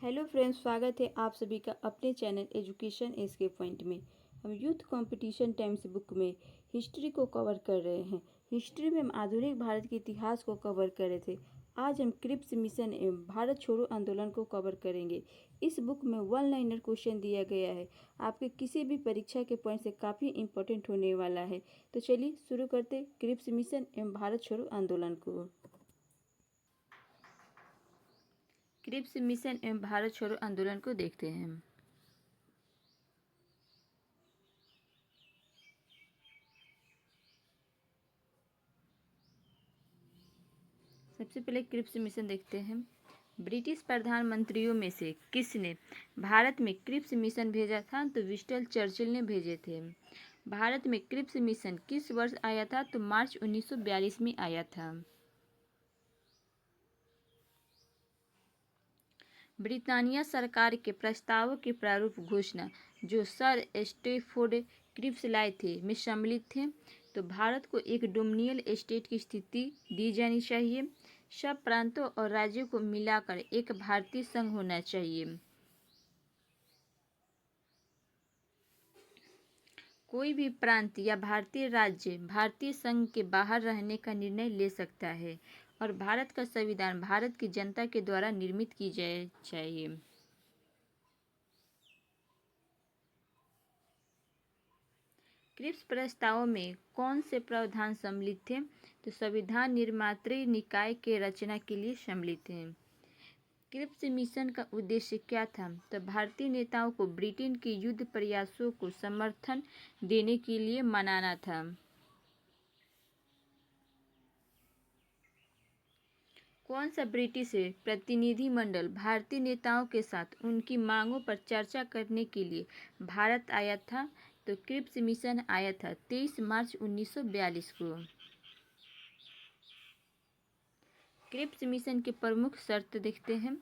Hello friends, स्वागत है आप सभी का अपने चैनल एजुकेशन एस्केप पॉइंट में। हम यूथ कंपटीशन टाइम्स बुक में हिस्ट्री को कवर कर रहे हैं। हिस्ट्री में हम आधुनिक भारत के इतिहास को कवर कर रहे थे। आज हम क्रिप्स मिशन एवं भारत छोड़ो आंदोलन को कवर करेंगे। इस बुक में वन लाइनर क्वेश्चन दिया गया है, आपके किसी भी परीक्षा के पॉइंट से काफ़ी इंपॉर्टेंट होने वाला है। तो चलिए शुरू करते क्रिप्स मिशन एवं भारत छोड़ो आंदोलन को। क्रिप्स मिशन एवं भारत छोड़ो आंदोलन को देखते हैं। सबसे पहले क्रिप्स मिशन देखते हैं। ब्रिटिश प्रधानमंत्रियों में से किसने भारत में क्रिप्स मिशन भेजा था? तो विंस्टन चर्चिल ने भेजे थे। भारत में क्रिप्स मिशन किस वर्ष आया था? तो मार्च 1942 में आया था। ब्रिटानिया सरकार के प्रस्तावों के प्रारूप घोषणा जो सर स्टैफोर्ड क्रिप्स लाए थे में सम्मिलित थे। तो भारत को एक डोमिनियल स्टेट की स्थिति दी जानी चाहिए। सब प्रांतों और राज्यों को मिलाकर एक भारतीय संघ होना चाहिए। कोई भी प्रांत या भारतीय राज्य भारतीय संघ के बाहर रहने का निर्णय ले सकता है और भारत का संविधान भारत की जनता के द्वारा निर्मित की जाए चाहिए। क्रिप्स प्रस्तावों में कौन से प्रावधान सम्मिलित थे? तो संविधान निर्मात्री निकाय के रचना के लिए सम्मिलित थे। क्रिप्स मिशन का उद्देश्य क्या था? तो भारतीय नेताओं को ब्रिटेन के युद्ध प्रयासों को समर्थन देने के लिए मनाना था। कौन सा ब्रिटिश प्रतिनिधिमंडल भारतीय नेताओं के साथ उनकी मांगों पर चर्चा करने के लिए भारत आया था? तो क्रिप्स मिशन आया था 23 मार्च 1942 को। क्रिप्स मिशन के प्रमुख शर्त देखते हैं।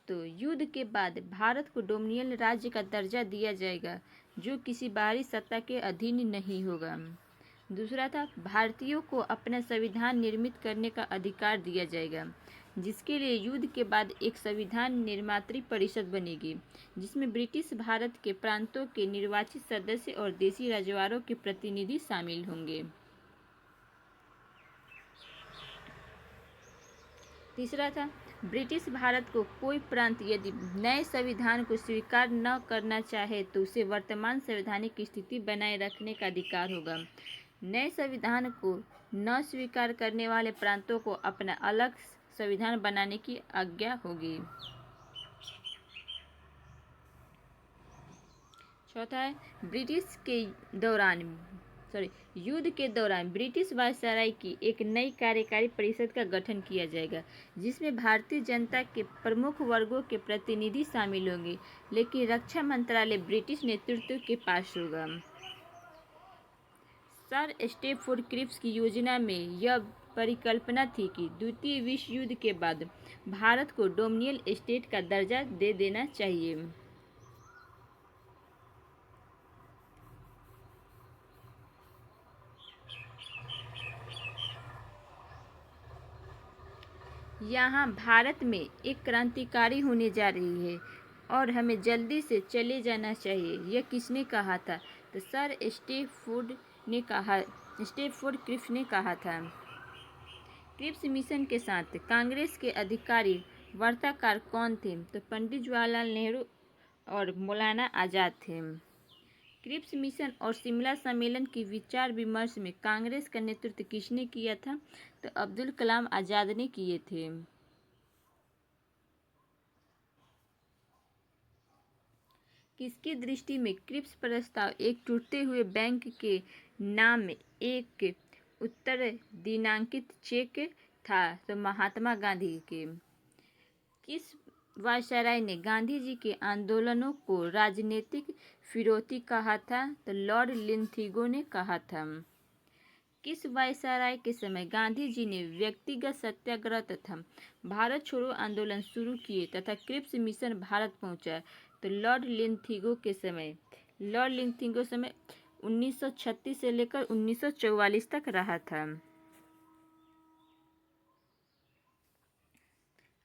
तो युद्ध के बाद भारत को डोमिनियल राज्य का दर्जा दिया जाएगा जो किसी बाहरी सत्ता के अधीन नहीं होगा। दूसरा था भारतीयों को अपना संविधान निर्मित करने का अधिकार दिया जाएगा, जिसके लिए युद्ध के बाद एक संविधान निर्मात्री परिषद बनेगी जिसमें ब्रिटिश भारत के प्रांतों के निर्वाचित सदस्य और देशी रजवाड़ों के प्रतिनिधि शामिल होंगे। तीसरा था ब्रिटिश भारत को कोई प्रांत यदि नए संविधान को स्वीकार न करना चाहे तो उसे वर्तमान संवैधानिक स्थिति बनाए रखने का अधिकार होगा। नए संविधान को न स्वीकार करने वाले प्रांतों को अपना अलग संविधान बनाने की आज्ञा होगी। चौथा है युद्ध के दौरान ब्रिटिश वायसराय की एक नई कार्यकारी परिषद का गठन किया जाएगा जिसमें भारतीय जनता के प्रमुख वर्गों के प्रतिनिधि शामिल होंगे, लेकिन रक्षा मंत्रालय ब्रिटिश नेतृत्व के पास होगा। सर स्टैफोर्ड क्रिप्स की योजना में यह परिकल्पना थी कि द्वितीय विश्व युद्ध के बाद भारत को डोमिनियल स्टेट का दर्जा दे देना चाहिए। यहाँ भारत में एक क्रांतिकारी होने जा रही है और हमें जल्दी से चले जाना चाहिए, यह किसने कहा था? तो सर स्टैफोर्ड क्रिप्स ने कहा था। क्रिप्स मिशन के साथ कांग्रेस के अधिकारी वार्ताकार कौन थे? तो पंडित जवाहरलाल नेहरू और मौलाना आज़ाद थे। क्रिप्स मिशन और शिमला सम्मेलन की विचार विमर्श में कांग्रेस का नेतृत्व किसने किया था? तो अब्दुल कलाम आज़ाद ने किए थे। किसकी दृष्टि में क्रिप्स प्रस्ताव एक टूटते हुए बैंक के नाम एक उत्तर दिनांकित चेक था? तो महात्मा गांधी के। किस वायसराय ने गांधी जी के आंदोलनों को राजनीतिक फिरौती कहा था? तो लॉर्ड लिंथिगो ने कहा था। किस वायसराय के समय गांधी जी ने व्यक्तिगत सत्याग्रह तथा भारत छोड़ो आंदोलन शुरू किए तथा क्रिप्स मिशन भारत पहुंचा? तो लॉर्ड लिंथिगो समय 1936 से लेकर 1944 तक रहा था।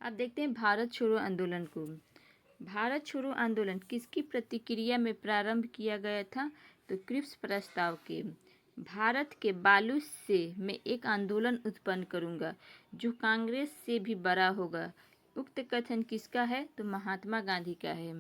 अब देखते हैं भारत छोड़ो आंदोलन को। भारत छोड़ो आंदोलन किसकी प्रतिक्रिया में प्रारंभ किया गया था? तो क्रिप्स प्रस्ताव के। भारत के बालू से मैं एक आंदोलन उत्पन्न करूंगा जो कांग्रेस से भी बड़ा होगा। उक्त कथन किसका है? तो महात्मा गांधी का है।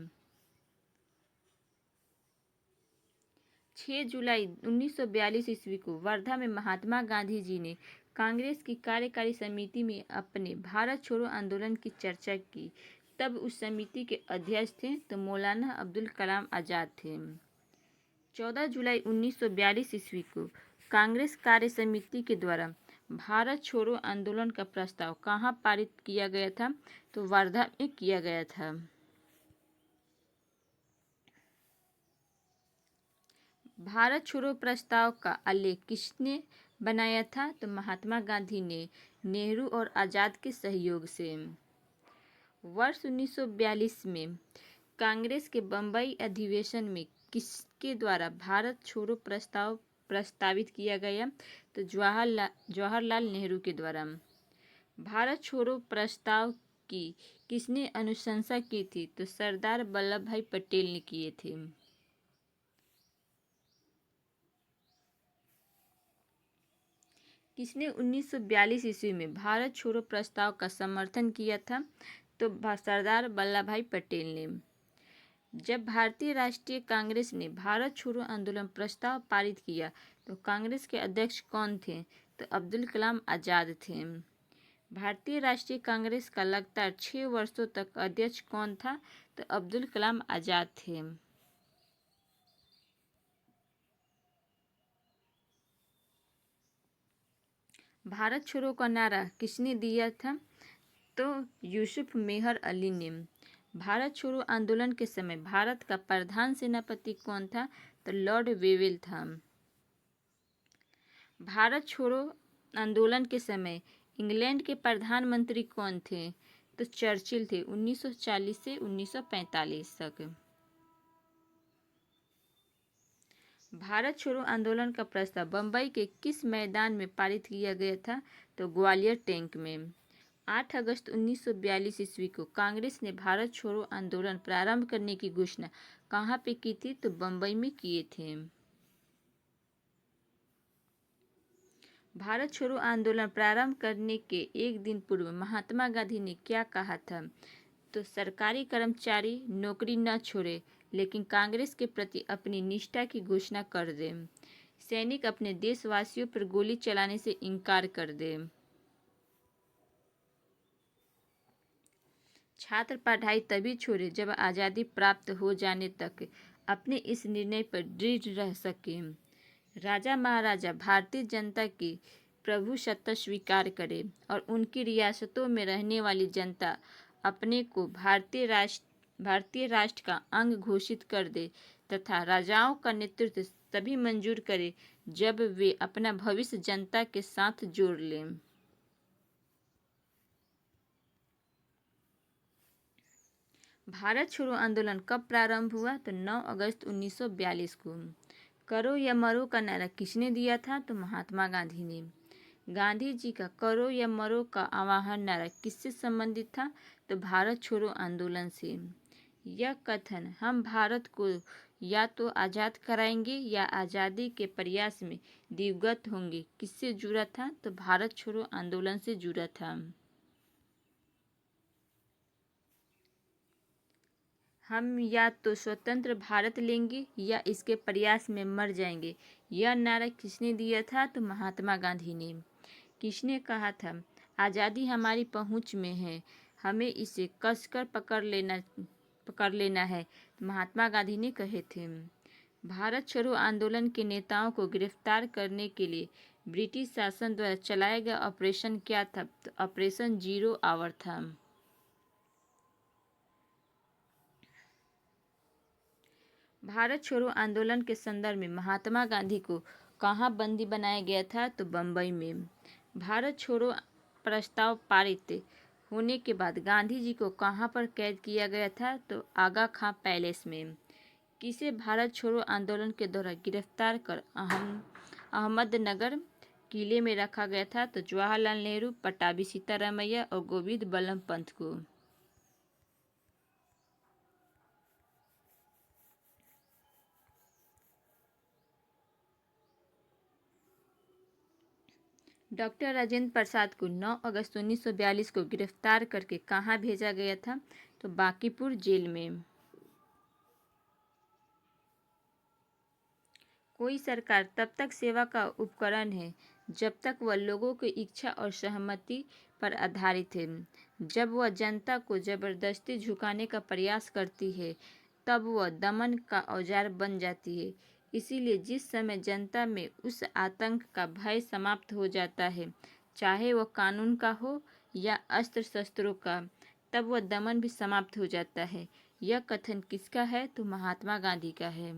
6 जुलाई 1942 ईस्वी को वर्धा में महात्मा गांधी जी ने कांग्रेस की कार्यकारी समिति में अपने भारत छोड़ो आंदोलन की चर्चा की। तब उस समिति के अध्यक्ष थे तो मौलाना अब्दुल कलाम आज़ाद थे। 14 जुलाई 1942 ईस्वी को कांग्रेस कार्य समिति के द्वारा भारत छोड़ो आंदोलन का प्रस्ताव कहाँ पारित किया गया था? तो वर्धा में किया गया था। भारत छोड़ो प्रस्ताव का आलेख किसने बनाया था? तो महात्मा गांधी ने नेहरू और आज़ाद के सहयोग से। वर्ष 1942 में कांग्रेस के बम्बई अधिवेशन में किसके द्वारा भारत छोड़ो प्रस्ताव प्रस्तावित किया गया? तो जवाहरलाल नेहरू के द्वारा। भारत छोड़ो प्रस्ताव की किसने अनुशंसा की थी? तो सरदार वल्लभ भाई पटेल ने किए थे। किसने 1942 ईस्वी में भारत छोड़ो प्रस्ताव का समर्थन किया था? तो सरदार वल्लभ भाई पटेल ने। जब भारतीय राष्ट्रीय कांग्रेस ने भारत छोड़ो आंदोलन प्रस्ताव पारित किया तो कांग्रेस के अध्यक्ष कौन थे? तो अब्दुल कलाम आज़ाद थे। भारतीय राष्ट्रीय कांग्रेस का लगातार 6 वर्षों तक अध्यक्ष कौन था? तो अब्दुल कलाम आज़ाद थे। भारत छोड़ो का नारा किसने दिया था? तो यूसुफ मेहर अली ने। भारत छोड़ो आंदोलन के समय भारत का प्रधान सेनापति कौन था? तो लॉर्ड वेवेल था। भारत छोड़ो आंदोलन के समय इंग्लैंड के प्रधानमंत्री कौन थे? तो चर्चिल थे 1940 से 1945 तक। भारत छोड़ो आंदोलन का प्रस्ताव बम्बई के किस मैदान में पारित किया गया था? तो ग्वालियर टैंक में। 8 अगस्त 1942 ईस्वी को कांग्रेस ने भारत छोड़ो आंदोलन प्रारंभ करने की घोषणा कहाँ पे की थी? तो बम्बई में किए थे। भारत छोड़ो आंदोलन प्रारंभ करने के एक दिन पूर्व महात्मा गांधी ने क्या कहा था? तो सरकारी कर्मचारी नौकरी न छोड़े लेकिन कांग्रेस के प्रति अपनी निष्ठा की घोषणा कर दे। सैनिक अपने देशवासियों पर गोली चलाने से इनकार कर दे। छात्र पढ़ाई तभी छोड़े जब आज़ादी प्राप्त हो जाने तक अपने इस निर्णय पर दृढ़ रह सके। राजा महाराजा भारतीय जनता की प्रभुसत्ता स्वीकार करे और उनकी रियासतों में रहने वाली जनता अपने को भारतीय राष्ट्र का अंग घोषित कर दे तथा राजाओं का नेतृत्व तभी मंजूर करे जब वे अपना भविष्य जनता के साथ जोड़ लें। भारत छोड़ो आंदोलन कब प्रारंभ हुआ? तो 9 अगस्त 1942 को। करो या मरो का नारा किसने दिया था? तो महात्मा गांधी ने। गांधी जी का करो या मरो का आह्वान नारा किससे संबंधित था? तो भारत छोड़ो आंदोलन से। यह कथन हम भारत को या तो आज़ाद कराएंगे या आज़ादी के प्रयास में दिवंगत होंगे किससे जुड़ा था? तो भारत छोड़ो आंदोलन से जुड़ा था। हम या तो स्वतंत्र भारत लेंगे या इसके प्रयास में मर जाएंगे। यह नारा किसने दिया था? तो महात्मा गांधी ने। किसने कहा था आज़ादी हमारी पहुंच में है, हमें इसे कसकर पकड़ लेना है? महात्मा गांधी ने कहे थे। भारत छोड़ो आंदोलन के नेताओं को गिरफ्तार करने के लिए ब्रिटिश शासन द्वारा चलाया गया ऑपरेशन क्या था? तो ऑपरेशन जीरो आवर था। भारत छोड़ो आंदोलन के संदर्भ में महात्मा गांधी को कहाँ बंदी बनाया गया था? तो बम्बई में। भारत छोड़ो प्रस्ताव पारित होने के बाद गांधी जी को कहाँ पर कैद किया गया था? तो आगा खां पैलेस में। किसे भारत छोड़ो आंदोलन के दौरान गिरफ्तार कर अहमदनगर किले में रखा गया था? तो जवाहरलाल नेहरू, पट्टाभी सीतारामैया और गोविंद बल्लभ पंत को। डॉक्टर राजेंद्र प्रसाद को 9 अगस्त 1942 को गिरफ्तार करके कहाँ भेजा गया था? तो बांकीपुर जेल में। कोई सरकार तब तक सेवा का उपकरण है जब तक वह लोगों की इच्छा और सहमति पर आधारित है। जब वह जनता को जबरदस्ती झुकाने का प्रयास करती है तब वह दमन का औजार बन जाती है। इसीलिए जिस समय जनता में उस आतंक का भय समाप्त हो जाता है, चाहे वह कानून का हो या अस्त्र शस्त्रों का, तब वह दमन भी समाप्त हो जाता है। यह कथन किसका है? तो महात्मा गांधी का है।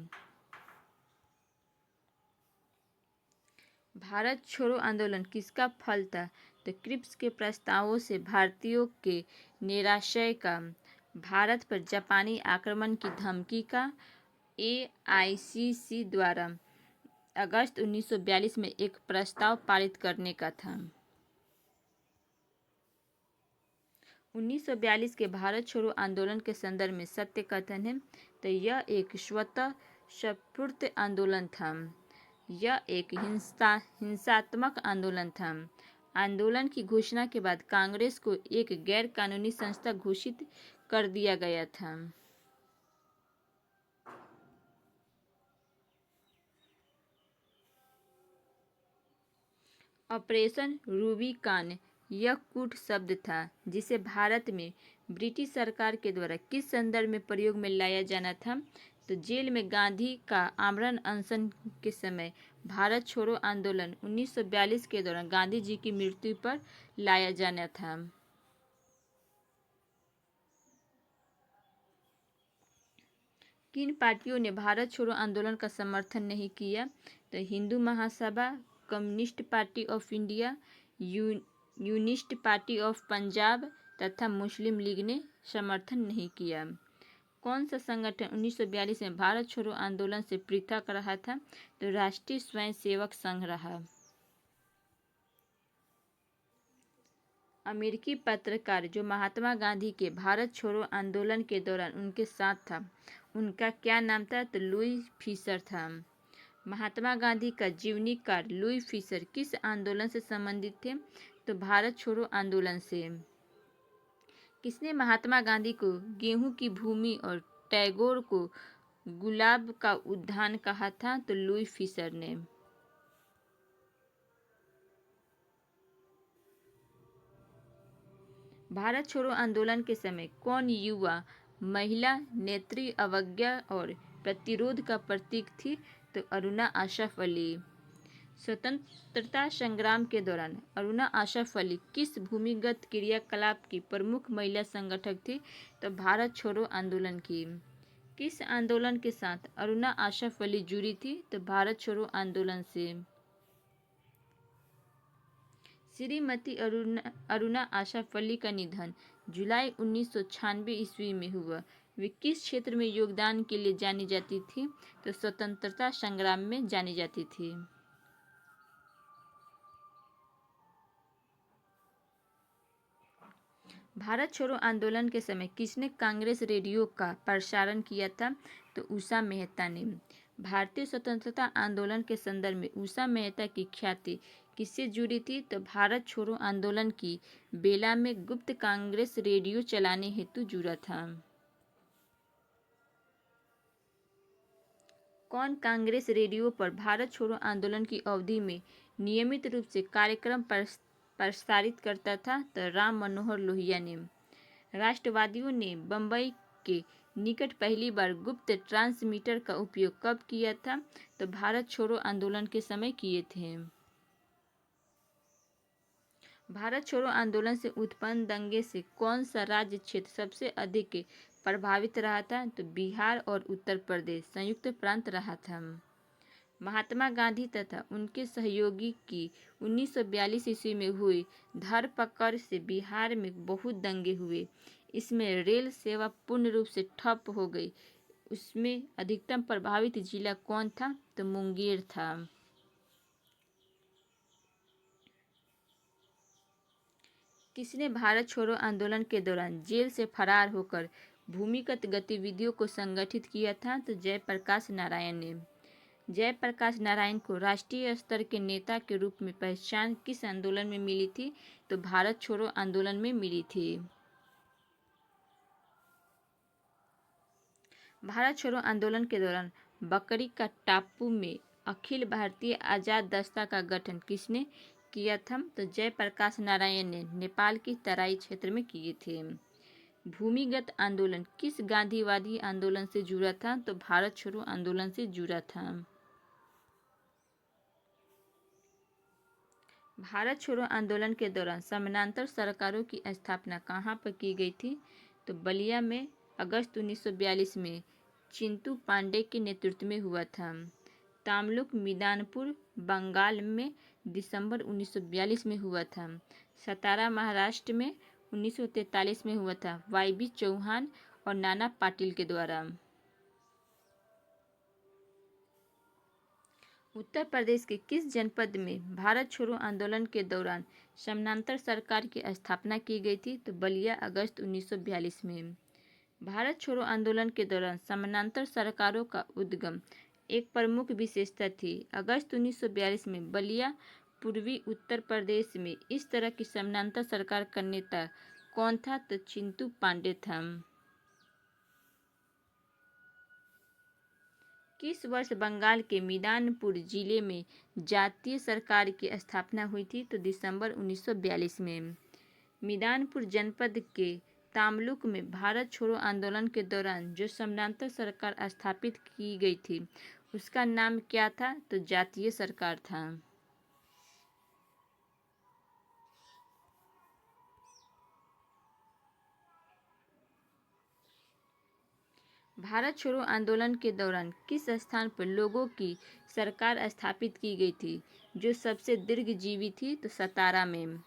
भारत छोड़ो आंदोलन किसका फल था? तो क्रिप्स के प्रस्तावों से भारतीयों के निराशय का, भारत पर जापानी आक्रमण की धमकी का, एआईसीसी द्वारा अगस्त 1942 में एक प्रस्ताव पारित करने का था। 1942 के भारत छोड़ो आंदोलन के संदर्भ में सत्य कथन है तो यह एक स्वतः स्फूर्त आंदोलन था। यह एक हिंसात्मक आंदोलन था। आंदोलन की घोषणा के बाद कांग्रेस को एक गैर कानूनी संस्था घोषित कर दिया गया था। ऑपरेशन रूबिकॉन यह कूट शब्द था जिसे भारत में ब्रिटिश सरकार के द्वारा किस संदर्भ में प्रयोग में लाया जाना था? तो जेल में गांधी का आमरण अनशन के समय भारत छोड़ो आंदोलन 1942 के दौरान गांधी जी की मृत्यु पर लाया जाना था। किन पार्टियों ने भारत छोड़ो आंदोलन का समर्थन नहीं किया? तो Hindu Mahasabha, Communist Party of India, Unionist Party of Punjab तथा मुस्लिम लीग ने समर्थन नहीं किया। कौन सा संगठन 1942 में भारत छोड़ो आंदोलन से पृथक रहा था? तो राष्ट्रीय स्वयंसेवक संघ रहा। अमेरिकी पत्रकार जो महात्मा गांधी के भारत छोड़ो आंदोलन के दौरान उनके साथ था, उनका क्या नाम था? तो लुई फिशर था। महात्मा गांधी का जीवनी कार्य लुई फिशर किस आंदोलन से संबंधित थे? तो भारत छोड़ो आंदोलन से। किसने महात्मा गांधी को गेहूं की भूमि और टैगोर को गुलाब का उद्यान कहा था? तो लुई फिशर ने। भारत छोड़ो आंदोलन के समय कौन युवा महिला नेत्री अवज्ञा और प्रतिरोध का प्रतीक थी? तो अरुणा आशफ अली। स्वतंत्रता संग्राम के दौरान अरुणा आशफ अली किस भूमिगत क्रियाकलाप की प्रमुख महिला संगठक थी? तो भारत छोड़ो आंदोलन की। किस आंदोलन के साथ अरुणा आशफ अली जुड़ी थी? तो भारत छोड़ो आंदोलन से। श्रीमती अरुणा आशफ अली का निधन जुलाई 1996 ईस्वी में हुआ। वे किस क्षेत्र में योगदान के लिए जानी जाती थी? तो स्वतंत्रता संग्राम में जानी जाती थी। भारत छोड़ो आंदोलन के समय किसने कांग्रेस रेडियो का प्रसारण किया था? तो उषा मेहता ने। भारतीय स्वतंत्रता आंदोलन के संदर्भ में उषा मेहता की ख्याति किससे जुड़ी थी? तो भारत छोड़ो आंदोलन की बेला में गुप्त कांग्रेस रेडियो चलाने हेतु जुड़ा था। कौन कांग्रेस रेडियो पर भारत छोड़ो आंदोलन की अवधि में नियमित रूप से कार्यक्रम प्रसारित करता था? तो राम मनोहर लोहिया ने। राष्ट्रवादियों ने बम्बई के निकट पहली बार गुप्त ट्रांसमीटर का उपयोग कब किया था? तो भारत छोड़ो आंदोलन के समय किए थे। भारत छोड़ो आंदोलन से उत्पन्न दंगे से कौन सा राज्य क्षेत्र सबसे अधिक प्रभावित रहा था? तो बिहार और उत्तर प्रदेश संयुक्त प्रांत रहा था। महात्मा गांधी तथा उनके सहयोगी की 1942 ईस्वी में हुई धरपकड़ से बिहार में बहुत दंगे हुए। इसमें रेल सेवा पूर्ण रूप से ठप हो गई। उसमें अधिकतम प्रभावित जिला कौन था? तो मुंगेर था। किसने भारत छोड़ो आंदोलन के दौरान जेल से फरार होकर भूमिगत गतिविधियों को संगठित किया था? तो जयप्रकाश नारायण ने। जयप्रकाश नारायण को राष्ट्रीय स्तर के नेता के रूप में पहचान किस आंदोलन में मिली थी? तो भारत छोड़ो आंदोलन में मिली थी। भारत छोड़ो आंदोलन के दौरान बकरी का टापू में अखिल भारतीय आजाद दस्ता का गठन किसने किया था? तो जयप्रकाश नारायण ने नेपाल की तराई क्षेत्र में किए थे। भूमिगत आंदोलन किस गांधीवादी आंदोलन से जुड़ा था? तो भारत छोड़ो आंदोलन से जुड़ा था। भारत छोड़ो आंदोलन के दौरान समानांतर सरकारों की स्थापना कहाँ पर की गई थी? तो बलिया में अगस्त 1942 में चिंतु पांडे के नेतृत्व में हुआ था। तामलुक मिदानपुर बंगाल में दिसंबर 1942 में हुआ था। सतारा महाराष्ट्र में 1943 में हुआ था। वाई.बी. चौहान और नाना पाटिल के द्वारा। उत्तर प्रदेश के किस जनपद में भारत छोड़ो आंदोलन के दौरान समानांतर सरकार की स्थापना की गई थी? तो बलिया अगस्त 1942 में। भारत छोड़ो आंदोलन के दौरान समानांतर सरकारों का उद्गम एक प्रमुख विशेषता थी। अगस्त 1942 में बलिया पूर्वी उत्तर प्रदेश में इस तरह की समानांतर सरकार का नेता कौन था? तो चिंतु पांडे था। किस वर्ष बंगाल के मिदानपुर जिले में जातीय सरकार की स्थापना हुई थी? तो दिसंबर 1942 में। मिदानपुर जनपद के तामलुक में भारत छोड़ो आंदोलन के दौरान जो समानांतर सरकार स्थापित की गई थी उसका नाम क्या था? तो जातीय सरकार था। भारत छोड़ो आंदोलन के दौरान किस स्थान पर लोगों की सरकार स्थापित की गई थी जो सबसे दीर्घजीवी थी? तो सतारा में।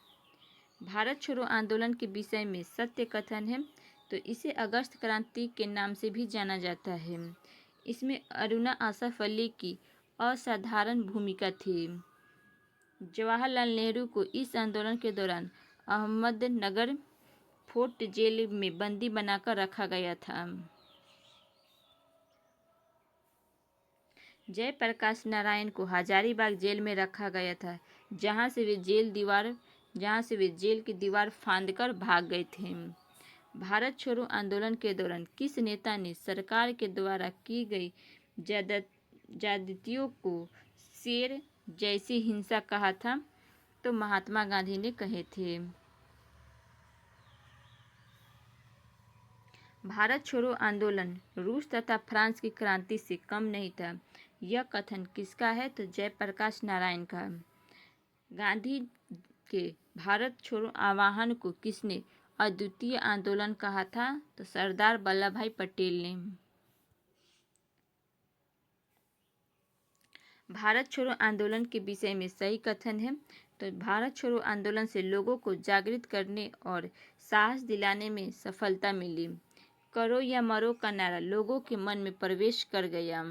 भारत छोड़ो आंदोलन के विषय में सत्य कथन है तो इसे अगस्त क्रांति के नाम से भी जाना जाता है। इसमें अरुणा आसफ अली की असाधारण भूमिका थी। जवाहरलाल नेहरू को इस आंदोलन के दौरान अहमदनगर फोर्ट जेल में बंदी बनाकर रखा गया था। जयप्रकाश नारायण को हजारीबाग जेल में रखा गया था जहां से वे जेल की दीवार फांदकर भाग गए थे। भारत छोड़ो आंदोलन के दौरान किस नेता ने सरकार के द्वारा की गई ज्यादतियों को शेर जैसी हिंसा कहा था? तो महात्मा गांधी ने कहे थे। भारत छोड़ो आंदोलन रूस तथा फ्रांस की क्रांति से कम नहीं था, यह कथन किसका है? तो जयप्रकाश नारायण का। गांधी के भारत छोड़ो आह्वान को किसने अद्वितीय आंदोलन कहा था? तो सरदार वल्लभ भाई पटेल ने। भारत छोड़ो आंदोलन के विषय में सही कथन है तो भारत छोड़ो आंदोलन से लोगों को जागृत करने और साहस दिलाने में सफलता मिली। करो या मरो का नारा लोगों के मन में प्रवेश कर गया।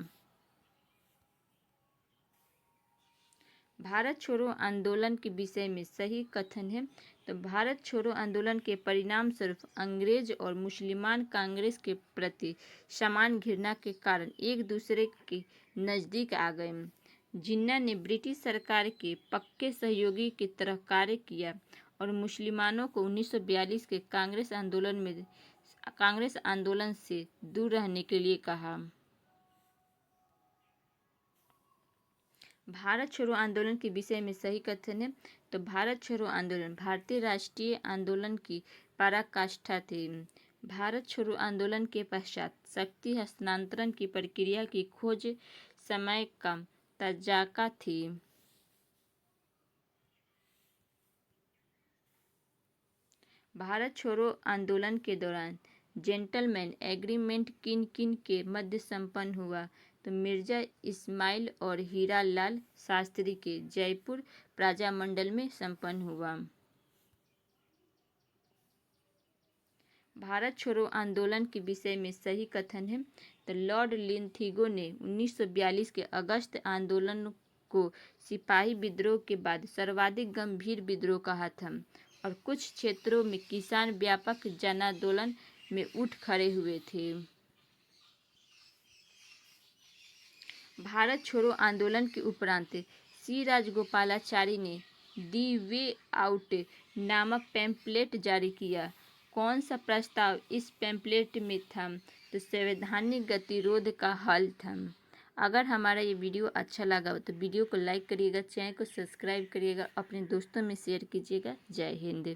भारत छोड़ो आंदोलन के विषय में सही कथन है तो भारत छोड़ो आंदोलन के परिणाम स्वरूप अंग्रेज और मुसलमान कांग्रेस के प्रति समान घृणा के कारण एक दूसरे के नज़दीक आ गए। जिन्ना ने ब्रिटिश सरकार के पक्के सहयोगी की तरह कार्य किया और मुसलमानों को 1942 के कांग्रेस आंदोलन से दूर रहने के लिए कहा। भारत छोड़ो आंदोलन के विषय में सही कथन है तो भारत छोड़ो आंदोलन भारतीय राष्ट्रीय आंदोलन की पराकाष्ठा थी। भारत छोड़ो आंदोलन के पश्चात शक्ति हस्तांतरण की प्रक्रिया की खोज समय का तजाका थी। भारत छोड़ो आंदोलन के दौरान जेंटलमैन एग्रीमेंट किन किन के मध्य संपन्न हुआ? तो मिर्जा इस्माइल और हीरा लाल शास्त्री के जयपुर प्रजामंडल में संपन्न हुआ। भारत छोड़ो आंदोलन के विषय में सही कथन है तो लॉर्ड लिंथिगो ने 1942 के अगस्त आंदोलन को सिपाही विद्रोह के बाद सर्वाधिक गंभीर विद्रोह कहा था और कुछ क्षेत्रों में किसान व्यापक जनांदोलन में उठ खड़े हुए थे। भारत छोड़ो आंदोलन के उपरांत सी राजगोपालाचारी ने दी वे आउट नामक पैम्पलेट जारी किया। कौन सा प्रस्ताव इस पैम्पलेट में था? तो संवैधानिक गतिरोध का हल था। अगर हमारा ये वीडियो अच्छा लगा हो तो वीडियो को लाइक करिएगा, चैनल को सब्सक्राइब करिएगा, अपने दोस्तों में शेयर कीजिएगा। जय हिंद।